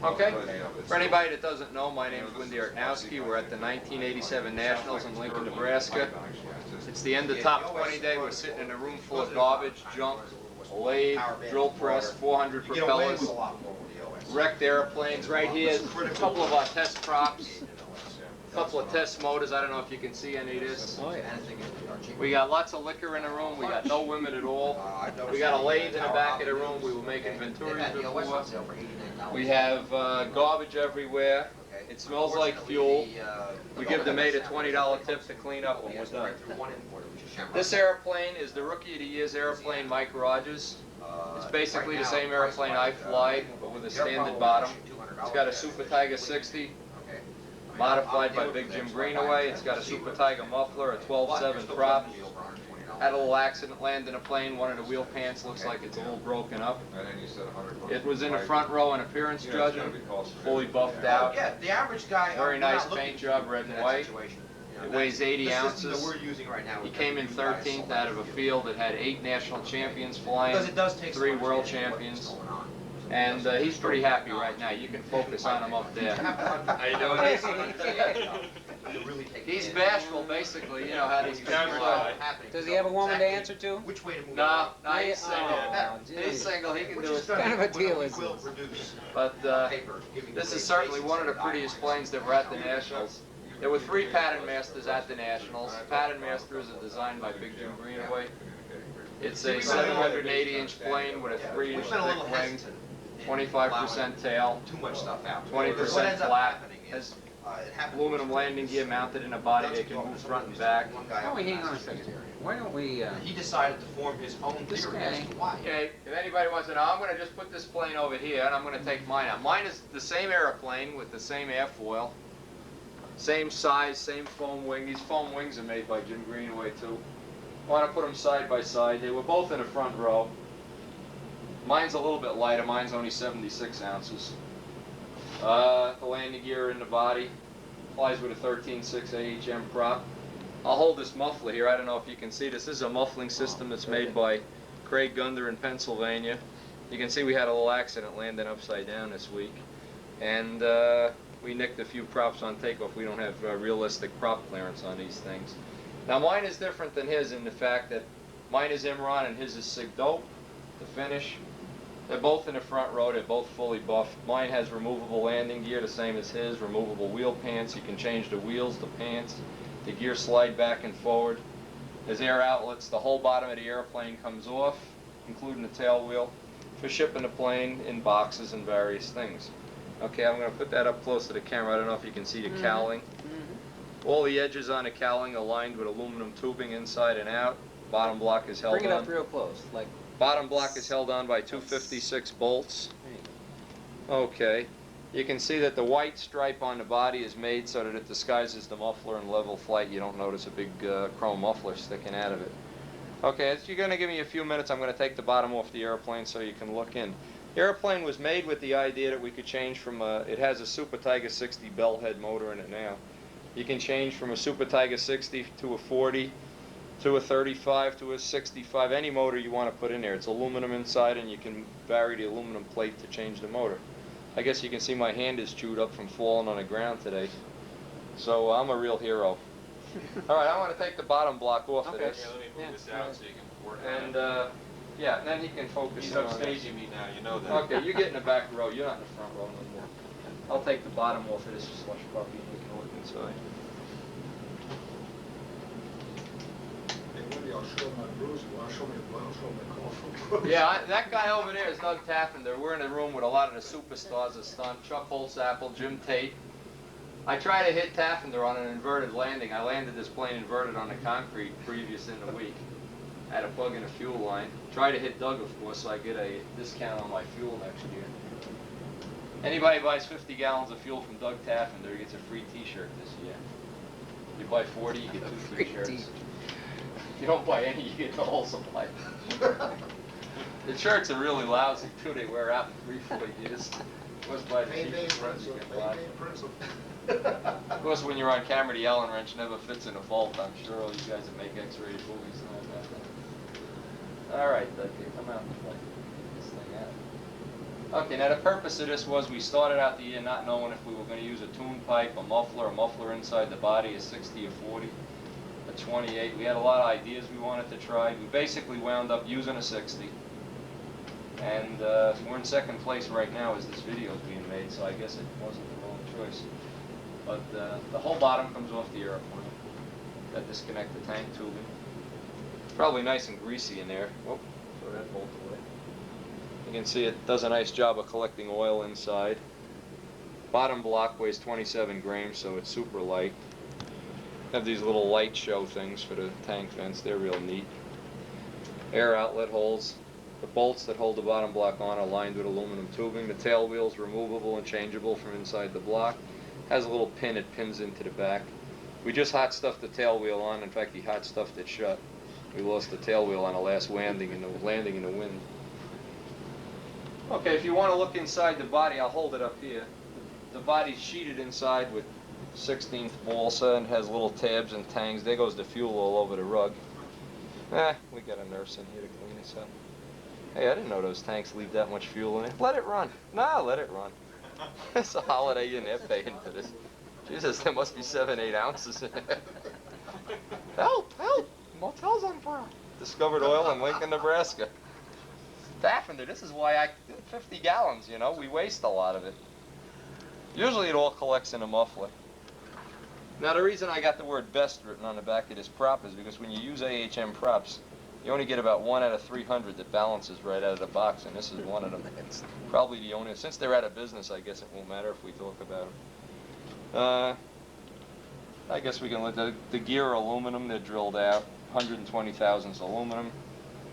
Okay. For anybody that doesn't know, my name is Wendy Artnowski. We're at the 1987 Nationals in Lincoln, Nebraska. It's the end of top 20 day. We're sitting in a room full of garbage, junk, a lathe, drill press, 400 propellers, wrecked airplanes. Right here, a couple of our test props, a couple of test motors. I don't know if you can see any of this. We got lots of liquor in the room. We got no women at all. We got a lathe in the back of the room. We were making Venturis before. We have garbage everywhere. It smells like fuel. We give the maid a $20 tip to clean up when we're done. This airplane is the Rookie of the Year's airplane, Mike Rogers. It's basically the same airplane I fly, but with a standard bottom. It's got a Super Tiger 60, modified by Big Jim Greenaway. It's got a Super Tiger muffler, a 12.7 prop. Had a little accident landing a plane. One of the wheel pants looks like it's a little broken up. It was in the front row in appearance judging, fully buffed out. Yeah, the average guy. Very nice paint job, red and white. It weighs 80 ounces. He came in 13th out of a field that had 8 national champions flying, 3 world champions. And he's pretty happy right now. You can focus on him up there. How you doing? He's bashful, basically. You know how these cameras are happening. Does he have a woman to answer to? Which way to move? No, he's single. He's single. He can do it. What kind of a deal is this? But this is certainly one of the prettiest planes that were at the Nationals. There were 3 pattern masters at the Nationals. Pattern master is a design by Big Jim Greenaway. It's a 780-inch plane with a 3-inch thick wing, 25% tail, 20% flat. Has aluminum landing gear mounted in a body that can move front and back. Why don't we hang on a second here? Why don't we... He decided to form his own theory as to why. Okay, if anybody wants to know, I'm going to just put this plane over here, and I'm going to take mine out. Mine is the same airplane with the same airfoil, same size, same foam wing. These foam wings are made by Jim Greenaway, too. I want to put them side by side. They were both in the front row. Mine's a little bit lighter. Mine's only 76 ounces. The landing gear in the body. Flies with a 13.6 AHM prop. I'll hold this muffler here. I don't know if you can see this. This is a muffling system that's made by Craig Gunder in Pennsylvania. You can see we had a little accident landing upside down this week. And we nicked a few props on takeoff. We don't have realistic prop clearance on these things. Now mine is different than his in the fact that mine is Imron and his is Sig Dope, the finish. They're both in the front row, they're both fully buffed. Mine has removable landing gear, the same as his, removable wheel pants. You can change the wheels, the pants, the gear slide back and forward. There's air outlets, the whole bottom of the airplane comes off, including the tail wheel, for shipping the plane in boxes and various things. Okay, I'm going to put that up close to the camera. I don't know if you can see the cowling. All the edges on the cowling are lined with aluminum tubing inside and out. Bottom block is held on. Bring it up real close, like... Bottom block is held on by 256 bolts. Okay. You can see that the white stripe on the body is made so that it disguises the muffler in level flight. You don't notice a big chrome muffler sticking out of it. Okay, if you're going to give me a few minutes, I'm going to take the bottom off the airplane so you can look in. The airplane was made with the idea that we could change from a... It has a Super Tiger 60 bell head motor in it now. You can change from a Super Tiger 60 to a 40, to a 35, to a 65, any motor you want to put in there. It's aluminum inside and you can vary the aluminum plate to change the motor. I guess you can see my hand is chewed up from falling on the ground today. So I'm a real hero. Alright, I want to take the bottom block off of this. Yeah, let me move this out so you can work and yeah, then he can focus. He's on upstaging me now, you know that. Okay, you get in the back row. You're not in the front row no more. I'll take the bottom off of this slush puppy and we can look inside. I'll show my bruise. You want to show me the blood? I'll show my Yeah, that guy over there is Doug Taffender. We're in a room with a lot of the superstars of Stunt. Chuck Holtzapfel, Jim Tate. I tried to hit Taffender on an inverted landing. I landed this plane inverted on the concrete previous in the week. I had to plug in a fuel line. Tried to hit Doug, of course, so I get a discount on my fuel next year. Anybody buys 50 gallons of fuel from Doug Taffender gets a free T-shirt this year. You buy 40, you get 2 T-shirts. If you don't buy any, you get the whole supply. The shirts are really lousy too. They wear out in 3-4 years. Of course, by the cheapest ones you can buy. Of course, when you're on camera, the Allen wrench never fits in a vault. I'm sure all you guys that make X-rated movies know that. All right, Doug, come out and play. Get this thing out. Okay, now the purpose of this was we started out the year not knowing if we were going to use a tune pipe, a muffler inside the body, a 60, a 40, a 28. We had a lot of ideas we wanted to try. We basically wound up using a 60. And we're in second place right now as this video is being made, so I guess it wasn't the wrong choice. But the whole bottom comes off the airplane. That disconnect the tank tubing. Probably nice and greasy in there. Whoop, throw that bolt away. You can see it does a nice job of collecting oil inside. Bottom block weighs 27 grams, so it's super light. Have these little light show things for the tank vents. They're real neat. Air outlet holes. The bolts that hold the bottom block on are lined with aluminum tubing. The tail wheel's removable and changeable from inside the block. Has a little pin it pins into the back. We just hot stuffed the tail wheel on. In fact, he hot stuffed it shut. We lost the tail wheel on the last landing in the wind. Okay, if you want to look inside the body, I'll hold it up here. The body's sheeted inside with 16th balsa and has little tabs and tangs. There goes the fuel all over the rug. We got a nurse in here to clean this up. Hey, I didn't know those tanks leave that much fuel in it. Let it run. Nah, let it run. It's a Holiday Inn. They're paying for this. Jesus, there must be 7, 8 ounces in it. Help, help. Motel's on fire. Discovered oil in Lincoln, Nebraska. Daffender, this is why 50 gallons, you know, we waste a lot of it. Usually it all collects in a muffler. Now the reason I got the word best written on the back of this prop is because when you use AHM props, you only get about 1 out of 300 that balances right out of the box, and this is one of them. It's probably the only, since they're out of business, I guess it won't matter if we talk about them. I guess we can let the gear are aluminum, they're drilled out, 120 thousandths aluminum.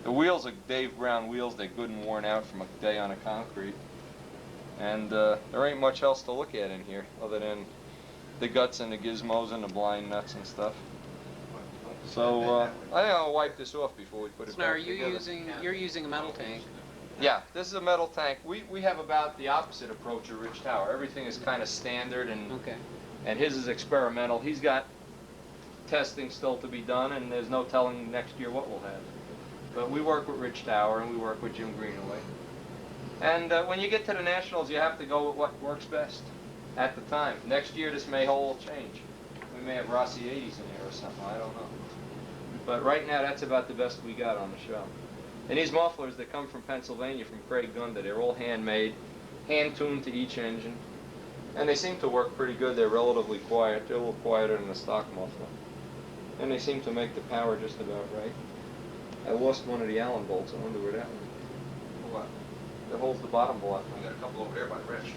The wheels are Dave Brown wheels. They're good and worn out from a day on a concrete. And there ain't much else to look at in here other than the guts and the gizmos and the blind nuts and stuff. So I think I'll wipe this off before we put it So now, back are you together. you're using a metal tank? Yeah, this is a metal tank. We have about the opposite approach of Rich Tower. Everything is kind of standard, and his is experimental. He's got testing still to be done, and there's no telling next year what we'll have. But we work with Rich Tower, and we work with Jim Greenaway. And when you get to the Nationals, you have to go with what works best at the time. Next year, this may whole change. We may have Rossi 80s in there or something. I don't know. But right now, that's about the best we got on the show. And these mufflers that come from Pennsylvania, from Craig Gunda, they're all handmade, hand-tuned to each engine. And they seem to work pretty good. They're relatively quiet. They're a little quieter than a stock muffler. And they seem to make the power just about right. I lost one of the Allen bolts. I wonder where that one. What? That holds the bottom block. We got a couple over there by Rich.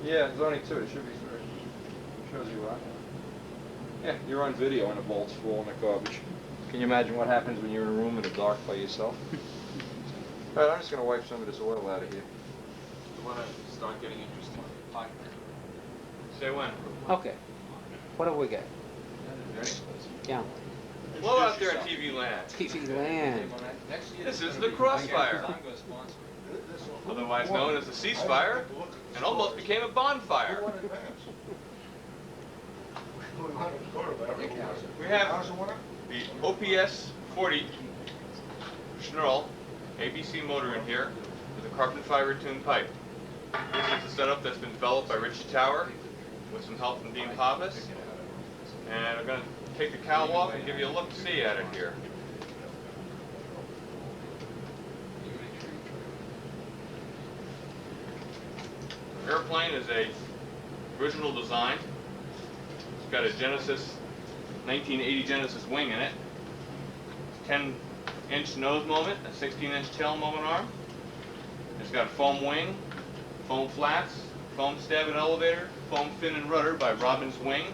Yeah, there's only 2. It should be 3. Shows you right. Yeah, you're on video and the bolts fall in the garbage. Can you imagine what happens when you're in a room in the dark by yourself? All right, I'm just going to wipe some of this oil out of here. You want to start getting interested? Fine. Say when. Okay. What do we got? Ready? Yeah. Hello out there in TV land. TV land. This is the Crossfire, otherwise known as the ceasefire, and almost became a bonfire. We have the OPS 40 Schnurl ABC motor in here with a carbon fiber tuned pipe. This is a setup that's been developed by Richie Tower with some help from Dean Pappas. And I'm going to take the cowl off and give you a look-see at it here. The airplane is a original design. It's got a Genesis, 1980 Genesis wing in it. 10-inch nose moment, a 16-inch tail moment arm. It's got foam wing, foam flats, foam stab and elevator, foam fin and rudder by Robbins Wing,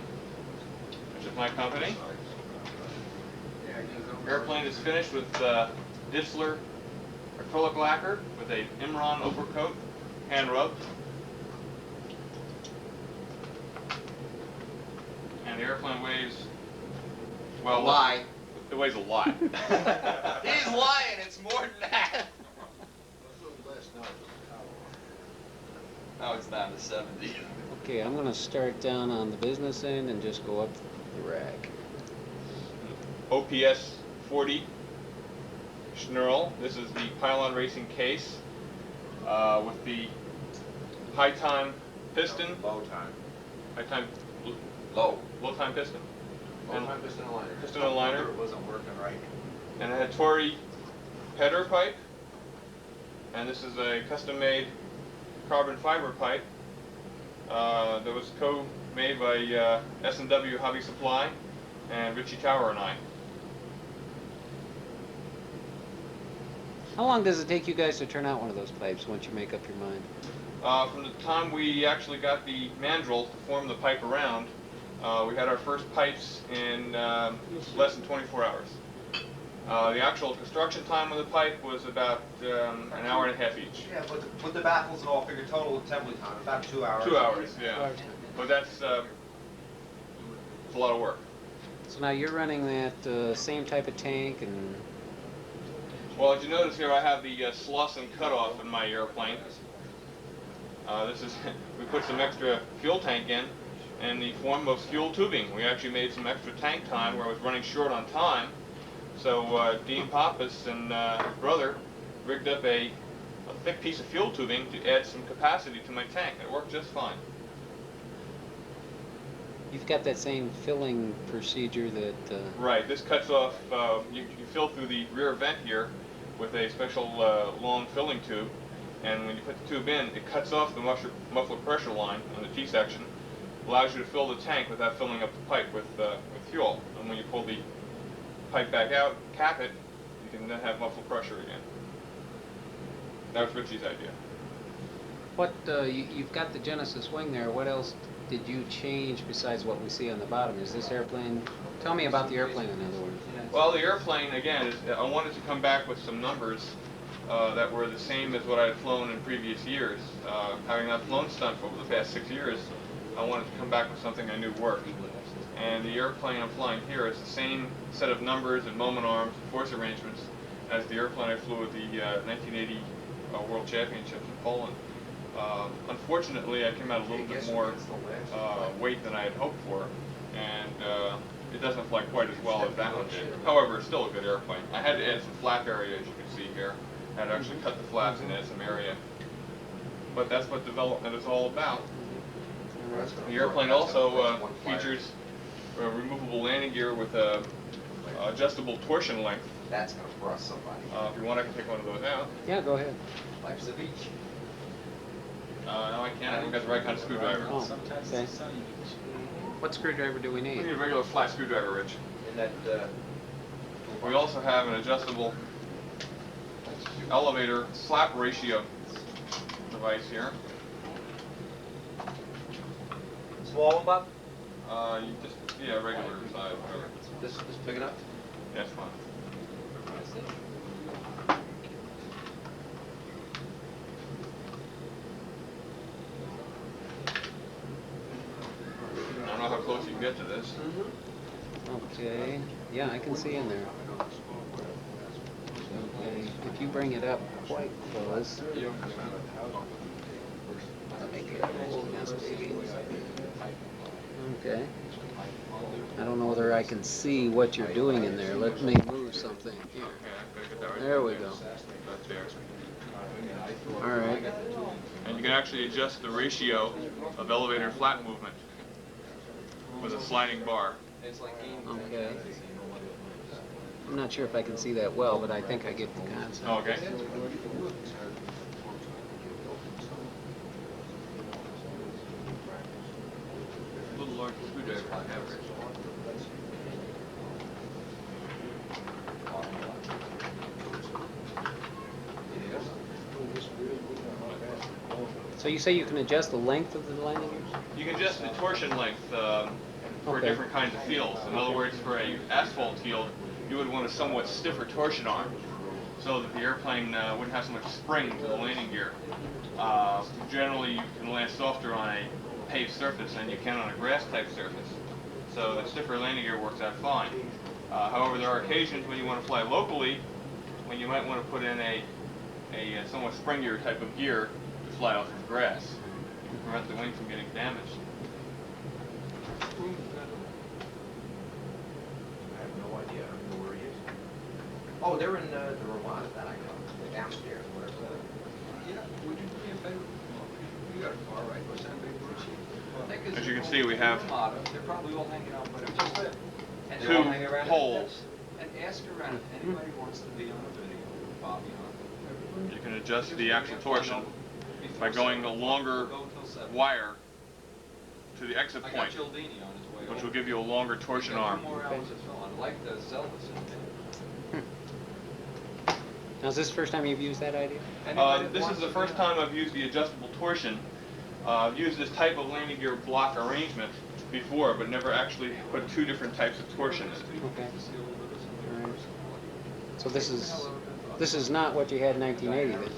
which is my company. Airplane is finished with Dissler acrylic lacquer with a Imron overcoat, hand rubbed. And the airplane weighs, well, A lie. It weighs a lot. He's lying. It's more than that. Now it's down to 70. Okay, I'm going to start down on the business end and just go up the rack. OPS 40 Schnurl. This is the pylon racing case with the high time piston, Low time. high time, Low. low time piston, Low time piston and liner. piston and liner, It wasn't working right. and it had Tory header pipe, and this is a custom-made carbon fiber pipe that was co-made by S&W Hobby Supply and Richie Tower and I. How long does it take you guys to turn out one of those pipes once you make up your mind? From the time we actually got the mandrel to form the pipe around, we had our first pipes in less than 24 hours. The actual construction time of the pipe was about an hour and a half each. Yeah, but with the baffles and all, figure total assembly time, about 2 hours. 2 hours, yeah. But that's it's a lot of work. So now you're running that same type of tank and... Well, as you notice here, I have the Slauson cutoff in my airplane. This is we put some extra fuel tank in the form of fuel tubing. We actually made some extra tank time where I was running short on time. So Dean Pappas and his brother rigged up a thick piece of fuel tubing to add some capacity to my tank. It worked just fine. You've got that same filling procedure that... Right, this cuts off, you fill through the rear vent here with a special long filling tube, and when you put the tube in, it cuts off the muffler pressure line on the T-section, allows you to fill the tank without filling up the pipe with fuel. And when you pull the pipe back out, cap it, you can then have muffler pressure again. That was Richie's idea. What, you've got the Genesis wing there, what else did you change besides what we see on the bottom? Is this airplane... Tell me about the airplane, in other words. Well, the airplane, again, I wanted to come back with some numbers that were the same as what I had flown in previous years. Having not flown Stunt for the past 6 years, I wanted to come back with something I knew worked. And the airplane I'm flying here is the same set of numbers and moment arms and force arrangements as the airplane I flew at the 1980 World Championships in Poland. Unfortunately, I came out a little bit more weight than I had hoped for, and it doesn't fly quite as well as that one did. However, it's still a good airplane. I had to add some flap area, as you can see here. I had to actually cut the flaps and add some area. But that's what development is all about. The airplane also features a removable landing gear with a adjustable torsion length. That's gonna rust somebody. If you want, I can take one of those out. Yeah, go ahead. Life's a beach. No, I can't. I haven't got the right kind of screwdriver. Oh, okay. What screwdriver do we We need? need a regular flat screwdriver, Rich. In that, We also have an adjustable elevator slap ratio device here. small one, Bob? You just, yeah, regular size, whatever. This big enough? That's fine. I don't know how close you can get to this. Okay. Yeah, I can see in there. Okay. If you bring it up quite close. Let me get a hold of this baby. Okay. I don't know whether I can see what you're doing in there. Let me move something here. There we go. All right. And you can actually adjust the ratio of elevator flat movement with a sliding bar. Okay. I'm not sure if I can see that well, but I think I get the concept. Okay. A little large screwdriver on average. So you say you can adjust the length of the landing gear? You can adjust the torsion length for Okay. different kinds of fields. In other words, for a asphalt field, you would want a somewhat stiffer torsion arm so that the airplane wouldn't have so much spring to the landing gear. Generally, you can land softer on a paved surface than you can on a grass type surface. So the stiffer landing gear works out fine. However, there are occasions when you want to fly locally when you might want to put in a somewhat springier type of gear to fly off of grass to prevent the wing from getting damaged. I have no idea. I don't know where he is. Oh, they're in the Ramada that I know. Downstairs, whatever. Yeah, would you do me a favor? You got a see, we have They're probably all hanging out, but it's just it. And two they're all hanging around. holes. And ask around if anybody wants to be on a video with Bobby on. You can adjust the actual torsion by going a longer wire to the exit I got point, Galdini on his way which over. will give you a longer torsion Got arm. 2 more hours to fill. I like the zealous in there. Now, is this the first time you've used that idea? Anybody that This wants is the to first be on- time I've used the adjustable torsion. I've used this type of landing gear block arrangement before, but never actually put 2 different types of torsion in it. Okay. Alright. So this is not what you had in 1980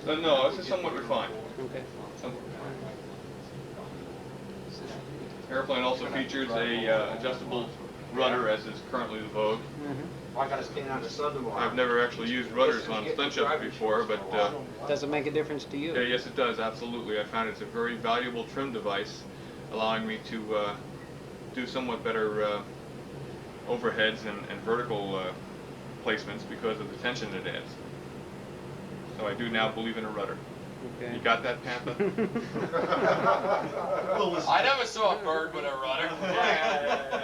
then? No, this is somewhat refined. Okay. Airplane also features a adjustable rudder, as is currently the vogue. I gotta stand on the sun tomorrow. I've never actually used rudders on stunt ships before, but Does it make a difference to you? yes, it does, absolutely. I found it's a very valuable trim device, allowing me to do somewhat better overheads and vertical placements because of the tension it adds. So I do now believe in a rudder. Okay. You got that, Panther? I never saw a bird with a rudder.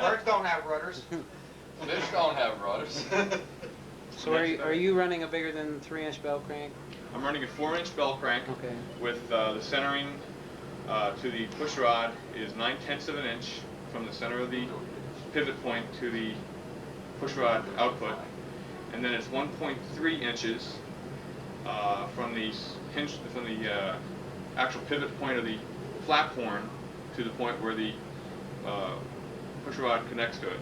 Birds don't have rudders. Fish don't have rudders. So are you running a bigger than 3-inch bell crank? I'm running a 4-inch bell crank Okay. with the centering to the push rod is 9/10 of an inch from the center of the pivot point to the push rod output, and then it's 1.3 inches from the actual pivot point of the flap horn to the point where the push rod connects to it.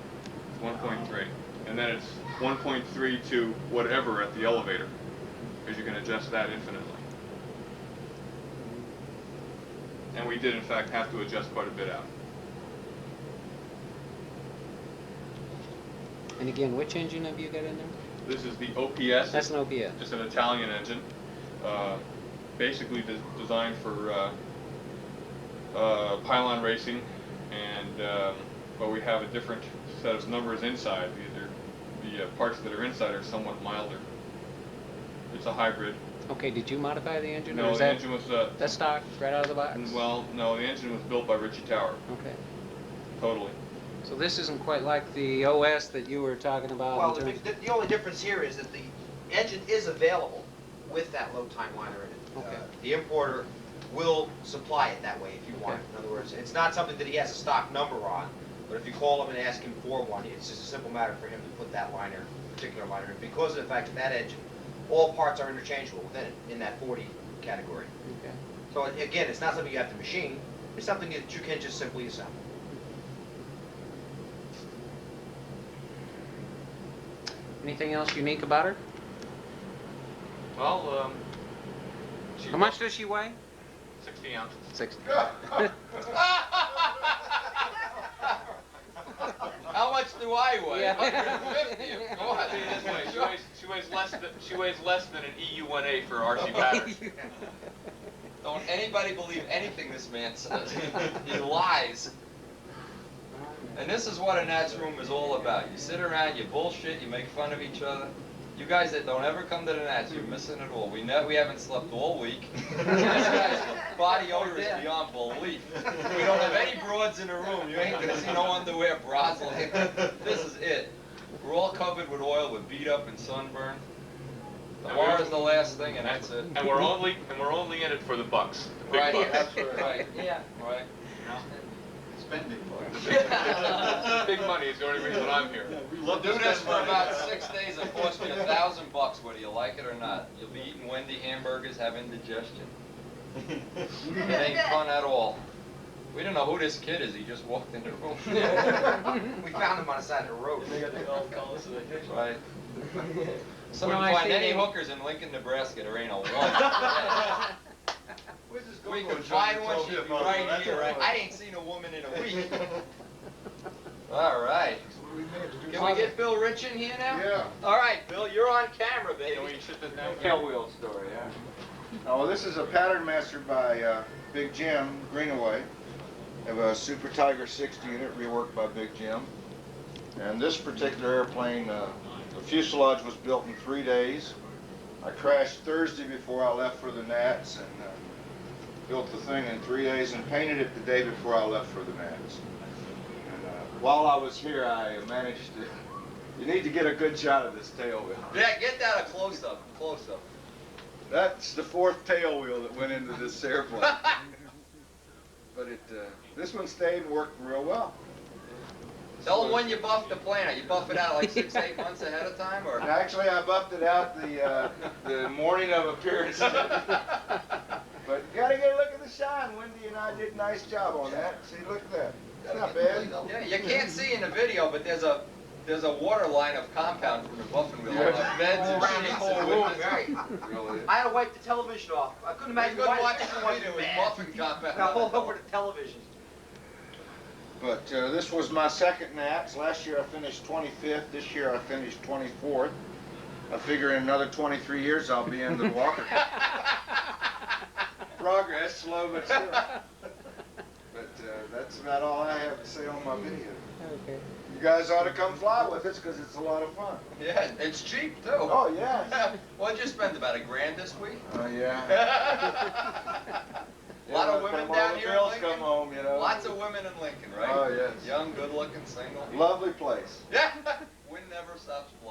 It's 1.3, and then it's 1.3 to whatever at the elevator, because you can adjust that infinitely. And we did in fact have to adjust quite a bit out. And again, which engine have you got in there? This is the OPS. That's an OPS. Just an Italian engine, basically designed for pylon racing, and but we have a different set of numbers inside. The parts that are inside are somewhat milder. It's a hybrid. Okay, did you modify the engine? or No, is the that, engine was that's stock, right out of the box? well, no, the engine was built by Ritchie Tower, Okay. totally. So this isn't quite like the OS that you were talking about? Well, in terms- the only difference here is that the engine is available with that low time liner in it. Okay. The importer will supply it that way if you want it. In other words, it's not something that he has a stock number on, but if you call him and ask him for one, it's just a simple matter for him to put that liner, particular liner in, because of the fact that that engine, all parts are interchangeable within it, in that 40 category. Okay. So again, it's not something you have to machine, it's something that you can just simply assemble. Anything else unique about her? Well, How much does she weigh? 60 ounces. 60. How much do I weigh? Yeah. 150. Go on. Put it this way, she weighs less than an EU1A for RC batteries. Don't anybody believe anything this man says. He lies. And this is what a Nats room is all about. You sit around, you bullshit, you make fun of each other. You guys that don't ever come to the Nats, you're missing it all. We haven't slept all week. This guy's body odor is beyond belief. We don't have any broads in the room. You ain't gonna see no underwear, bras. This is it. We're all covered with oil, we're beat up and sunburned. The bar is the last thing, and that's it. And we're only in it for the bucks. The big Right, bucks. that's right. Yeah, right. Spending. Big money is the only reason I'm here. We'll do this for about 6 days. It costs me $1,000, whether you like it or not. You'll be eating Wendy hamburgers, having indigestion. It ain't fun at all. We don't know who this kid is. He just walked in the room. We found him on the side of the road. Right. So Wouldn't now I find see any they- hookers in Lincoln, Nebraska. There ain't a one. We could find one. She'd be right here. Right? I ain't seen a woman in a week. All right. Can we get Bill Rich in here now? Yeah. All right, Bill, you're on camera, baby. Can we shut this down? Tailwheel story, yeah. Oh, this is a pattern mastered by Big Jim Greenaway. I have a Super Tiger 60 unit reworked by Big Jim. And this particular airplane, the fuselage was built in 3 days. I crashed Thursday before I left for the Nats, and built the thing in 3 days and painted it the day before I left for the Nats. And while I was here, I managed to. You need to get a good shot of this tail wheel. Yeah, get that a close up. Close up. That's the 4th tail wheel that went into this airplane. But this one stayed and worked real well. Tell them when you buff the plane out. You buff it out like 6, 8 months ahead of time, or? Actually, I buffed it out the morning of appearance. But you gotta get a look at the shine. Wendy and I did a nice job on that. See, look at that. It's not bad. Yeah, you can't see in the video, but there's a water line of compound from the buffing wheel. Yeah. Beds and Around the sheets whole and room, windows. right. Really. I had to wipe the television off. I couldn't You imagine couldn't why watch this the wasn't video with bad. buffing compound. All over the television. But this was my second Nats. Last year I finished 25th. This year I finished 24th. I figure in another 23 years I'll be in the Walker. Progress, slow but sure. But that's about all I have to say on my video. Okay. You guys ought to come fly with us because it's a lot of fun. Yeah, it's cheap too. Oh, yeah. What'd you spend, about $1,000 this week? Oh, yeah. A lot of Yeah, women all down the here in girls Lincoln? come home, you know. Lots of women in Lincoln, right? Oh, yes. Young, good-looking, single. Lovely place. Yeah. Wind never stops blowing.